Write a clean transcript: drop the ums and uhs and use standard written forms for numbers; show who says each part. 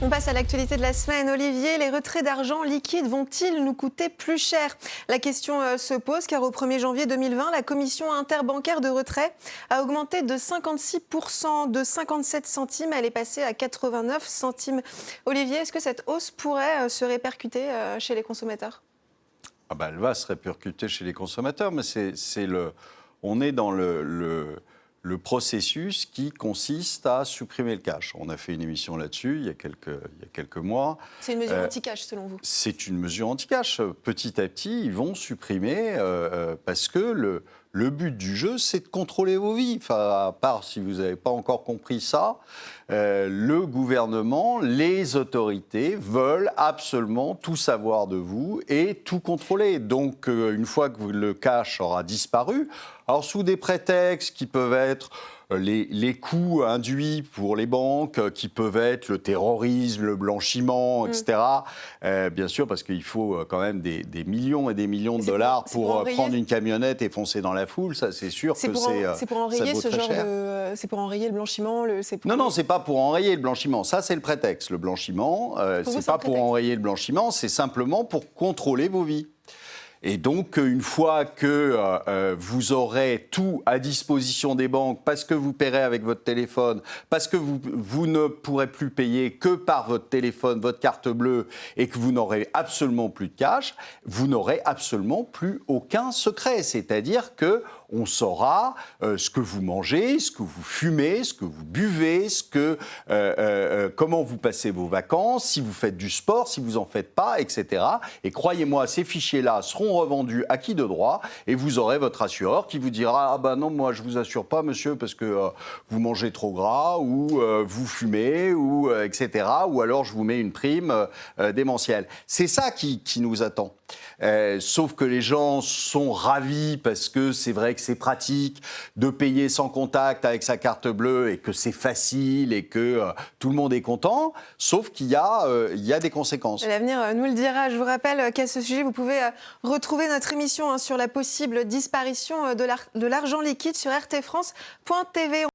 Speaker 1: On passe à l'actualité de la semaine. Olivier, les retraits d'argent liquide vont-ils nous coûter plus cher? La question se pose car au 1er janvier 2020, la commission interbancaire de retrait a augmenté de 56%, de 57 centimes. Elle est passée à 89 centimes. Olivier, est-ce que cette hausse pourrait se répercuter chez les consommateurs?
Speaker 2: Elle va se répercuter chez les consommateurs, mais on est dans le processus qui consiste à supprimer le cash. On a fait une émission là-dessus il y a quelques mois.
Speaker 1: C'est une mesure anti-cash selon vous? C'est
Speaker 2: une mesure anti-cash. Petit à petit, ils vont supprimer parce que le but du jeu, c'est de contrôler vos vies. Enfin, à part si vous n'avez pas encore compris ça, le gouvernement, les autorités veulent absolument tout savoir de vous et tout contrôler. Donc, une fois que le cash aura disparu, alors sous des prétextes qui peuvent être les coûts induits pour les banques, qui peuvent être le terrorisme, le blanchiment, etc. Bien sûr, parce qu'il faut quand même des millions et des millions de dollars pour prendre une camionnette et foncer dans la foule. Ça, c'est sûr que
Speaker 1: c'est pour enrayer ce genre de... C'est pour enrayer le blanchiment
Speaker 2: Non, c'est pas pour enrayer le blanchiment. Ça, c'est le prétexte. Le blanchiment, c'est pas pour enrayer le blanchiment, c'est simplement pour contrôler vos vies. Et donc, une fois que vous aurez tout à disposition des banques, parce que vous paierez avec votre téléphone, parce que vous ne pourrez plus payer que par votre téléphone, votre carte bleue, et que vous n'aurez absolument plus de cash, vous n'aurez absolument plus aucun secret. C'est-à-dire qu'on saura ce que vous mangez, ce que vous fumez, ce que vous buvez, comment vous passez vos vacances, si vous faites du sport, si vous n'en faites pas, etc. Et croyez-moi, ces fichiers-là seront revendus à qui de droit et vous aurez votre assureur qui vous dira « Ah ben non, moi je vous assure pas monsieur parce que vous mangez trop gras ou vous fumez ou etc. ou alors je vous mets une prime démentielle ». C'est ça qui nous attend. Sauf que les gens sont ravis parce que c'est vrai que c'est pratique de payer sans contact avec sa carte bleue et que c'est facile et que tout le monde est content, sauf qu'il y a des conséquences.
Speaker 1: L'avenir nous le dira. Je vous rappelle qu'à ce sujet, vous pouvez retrouver notre émission sur la possible disparition de l'argent liquide sur rtfrance.tv.